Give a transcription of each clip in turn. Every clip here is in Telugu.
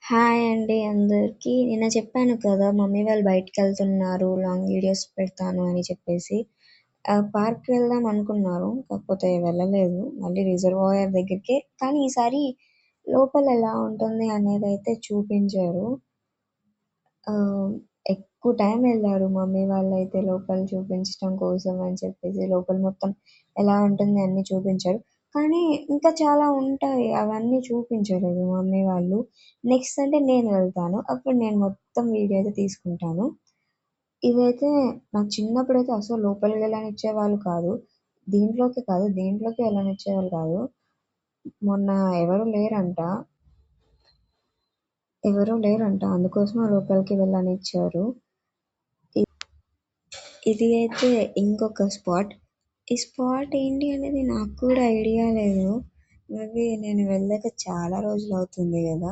హాయ్ అండి అందరికీ. నిన్న చెప్పాను కదా! మమ్మీ వాళ్ళు బయటికెళ్తున్నారు, లాంగ్ వీడియోస్ పెడతాను అని చెప్పేసి. పార్క్‌కి వెళ్దాం అనుకున్నారు. కాకపోతే వెళ్ళలేదు. మళ్ళీ రిజర్వాయర్ దగ్గరికే కానీ ఈసారి లోపల ఎలా ఉంటుంది అనేదైతే చూపించారు. ఆహ్, ఎక్కువ టైం వెళ్లారు మమ్మీ వాళ్ళైతే లోపల చూపించటం కోసం అని చెప్పేసి. లోపల మొత్తం ఎలా ఉంటుంది అన్నీ చూపించారు. కానీ ఇంకా చాలా ఉంటాయి. అవన్నీ చూపించలేదు మమ్మీ వాళ్ళు. నెక్స్ట్ సండే నేను వెళ్తాను. అప్పుడు నేను మొత్తం వీడియో అయితే తీసుకుంటాను. ఇదైతే నాకు చిన్నప్పుడైతే అసలు లోపలికి వెళ్ళనిచ్చేవాళ్ళు కాదు. దేంట్లోకి వెళ్ళనిచ్చేవాళ్ళు కాదు. మొన్న ఎవరు లేరంట. అందుకోసమే లోపలికి వెళ్ళనిచ్చారు. ఇది అయితే ఇంకొక స్పాట్. ఈ స్పాట్ ఏంటి అనేది నాకు కూడా ఐడియా లేదు. మేబీ నేను వెళ్ళాక చాలా రోజులవుతుంది గదా!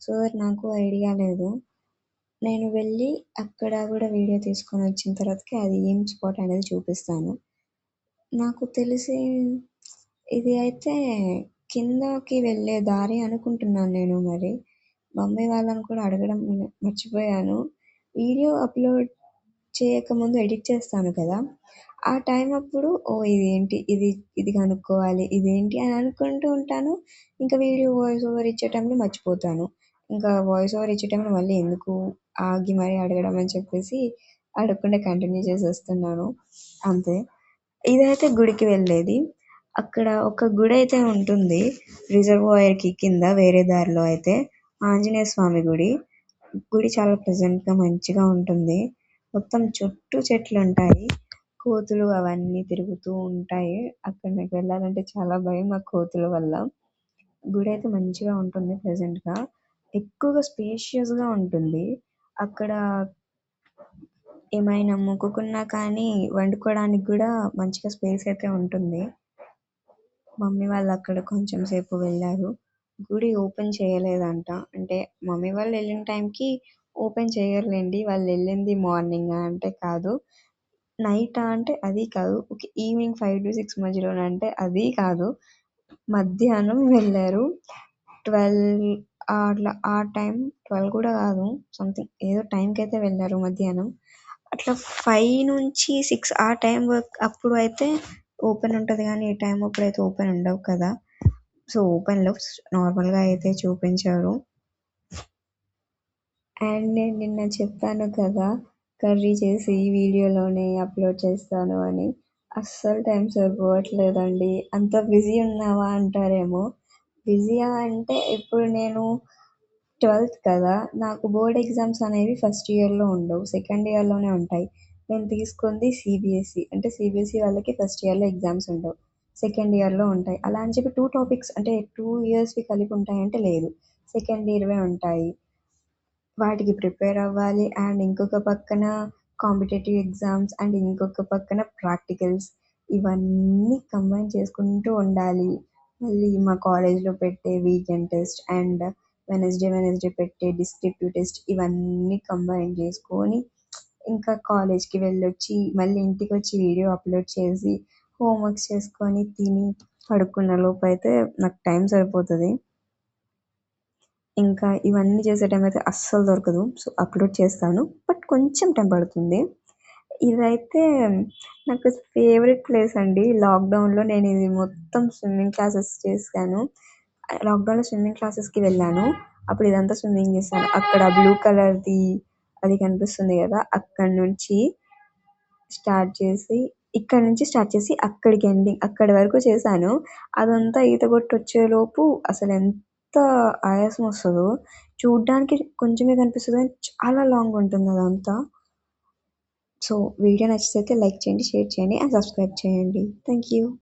సో, నాకు ఐడియా లేదు. నేను వెళ్ళి అక్కడ గూడా వీడియో తీసుకొనొచ్చిన తర్వాతకి అది ఏం స్పాట్ అనేది చూపిస్తాను. నాకు తెలిసి ఇది అయితే కిందకి వెళ్ళే దారి అనుకుంటున్నాను నేను మరి. మమ్మీ వాళ్ళని కూడా అడగడం మర్చిపోయాను. వీడియో అప్‌లోడ్ చేయకముందు ఎడిట్ చేస్తాను కదా! ఆ టైం అప్పుడు ఓహ్! ఇదేంటి ఇది కనుక్కోవాలి. ఇదేంటి అని అనుకుంటూ ఉంటాను. ఇంకా వీడియో వాయిస్ ఓవర్ ఇచ్చే టైంలో మర్చిపోతాను. ఇంకా వాయిస్ ఓవర్ ఇచ్చే టైంలో మళ్ళీ ఎందుకు ఆగి మరీ అడగడం అని చెప్పేసి అడగకుండా కంటిన్యూ చేసేస్తున్నాను. అంతే. ఇదైతే గుడికి వెళ్ళేది. అక్కడ ఒక గుడైతే ఉంటుంది. రిజర్వాయర్‌కి కింద వేరే దారిలో అయితే ఆంజనేయ స్వామి గుడి. గుడి చాలా ప్లెజెంట్‌గా మంచిగా ఉంటుంది. మొత్తం చుట్టూ చెట్లుంటాయి. కోతులు అవన్నీ తిరుగుతూ ఉంటాయి. అక్కడ నాకు వెళ్ళాలంటే చాలా భయం ఆ కోతుల వల్ల. గుడైతే మంచిగా ఉంటుంది ప్లెజెంట్‌గా. ఎక్కువగా స్పేషియస్‌గా ఉంటుంది. అక్కడ ఏమైనా మొక్కుకున్నా కానీ వండుకోవడానికి గూడా మంచిగా స్పేస్ అయితే ఉంటుంది. మమ్మీ వాళ్ళు అక్కడ కొంచెం సేపు వెళ్లారు. గుడి ఓపెన్ చేయలేదంట. అంటే మమ్మీ వాళ్ళు వెళ్ళిన టైంకి ఓపెన్ చేయరులెండి. వాళ్ళెళ్ళింది మార్నింగా అంటే కాదు. నైటా అంటే అది కాదు. ఓకే. ఈవినింగ్ 5-6 మధ్యలోనా అంటే అది కాదు. మధ్యాహ్నం వెళ్లారు. 12 అట్లా ఆ టైం 12 కూడా కాదు. సంథింగ్ ఏదో టైంకయితే వెళ్లారు మధ్యాహ్నం. అట్లా 5-6 ఆ టైం వరకు అప్పుడు అయితే ఓపెన్ ఉంటది గానీ, ఈ టైం అప్పుడైతే ఓపెన్ ఉండవు కదా! సో, ఓపెన్‌లో నార్మల్‌గా అయితే చూపించారు. అండ్ నేను నిన్న చెప్పాను కదా! కర్రీ చేసి వీడియోలోనే అప్‌లోడ్ చేస్తాను అని. అస్సలు టైం సరిపోవట్లేదండి. అంత బిజీ ఉన్నావా అంటారేమో. బిజీయా అంటే ఇప్పుడు నేను 12థ్ కదా! నాకు బోర్డ్ ఎగ్జామ్స్ అనేవి ఫస్ట్ ఇయర్‌లో ఉండవు. సెకండ్ ఇయర్‌లోనే ఉంటాయి. నేను తీసుకుంది సీబీఎస్ఈ. అంటే సీబీఎస్ఈ వాళ్ళకి ఫస్ట్ ఇయర్‌లో ఎగ్జామ్స్ ఉండవు. సెకండ్ ఇయర్‌లో ఉంటాయి. అలా అని చెప్పి 2 టాపిక్స్ అంటే 2 ఇయర్స్‌వి కలిపి ఉంటాయంటే లేదు. సెకండ్ ఇయర్‌వే ఉంటాయి. వాటికి ప్రిపేర్ అవ్వాలి. అండ్ ఇంకొక పక్కన కాంపిటేటివ్ ఎగ్జామ్స్ అండ్ ఇంకొక పక్కన ప్రాక్టికల్స్ ఇవన్నీ కంబైన్ చేసుకుంటూ ఉండాలి. మళ్ళీ మా కాలేజ్‌లో పెట్టే వీకెండ్ టెస్ట్ అండ్ వెడ్నెస్డే పెట్టే డిస్క్రిప్టివ్ టెస్ట్ ఇవన్నీ కంబైన్ చేసుకొని ఇంకా కాలేజ్‌కి వెళ్ళొచ్చి మళ్ళీ ఇంటికొచ్చి వీడియో అప్‌లోడ్ చేసి హోంవర్క్స్ చేసుకొని తిని పడుకునే లోపయితే నాకు టైం సరిపోతది. ఇంకా ఇవన్నీ చేసే టైం అయితే అస్సలు దొరకదు. సో, అప్‌లోడ్ చేస్తాను. బట్ కొంచెం టైం పడుతుంది. ఇదైతే నాకు ఫేవరెట్ ప్లేస్ అండి. లాక్‌డౌన్‌లో నేనిది మొత్తం స్విమ్మింగ్ క్లాసెస్ చేశాను. లాక్‌డౌన్‌లో స్విమ్మింగ్ క్లాసెస్‌కి వెళ్ళాను. అప్పుడు ఇదంతా స్విమ్మింగ్ చేశాను. అక్కడ బ్లూ కలర్‌ది అది కనిపిస్తుంది గదా! ఇక్కడి నుంచి స్టార్ట్ చేసి అక్కడికి ఎండింగ్ అక్కడి వరకు చేశాను. అదంతా ఈత కొట్టొచ్చేలోపు అసలెంత ఆయాసం వస్తదో, చూడ్డానికి కొంచెమే కనిపిస్తది గానీ చాలా లాంగ్ ఉంటుంది అదంతా. సో, వీడియో నచ్చితే లైక్ చేయండి, షేర్ చేయండి అండ్ సబ్స్క్రైబ్ చేయండి. Thank you.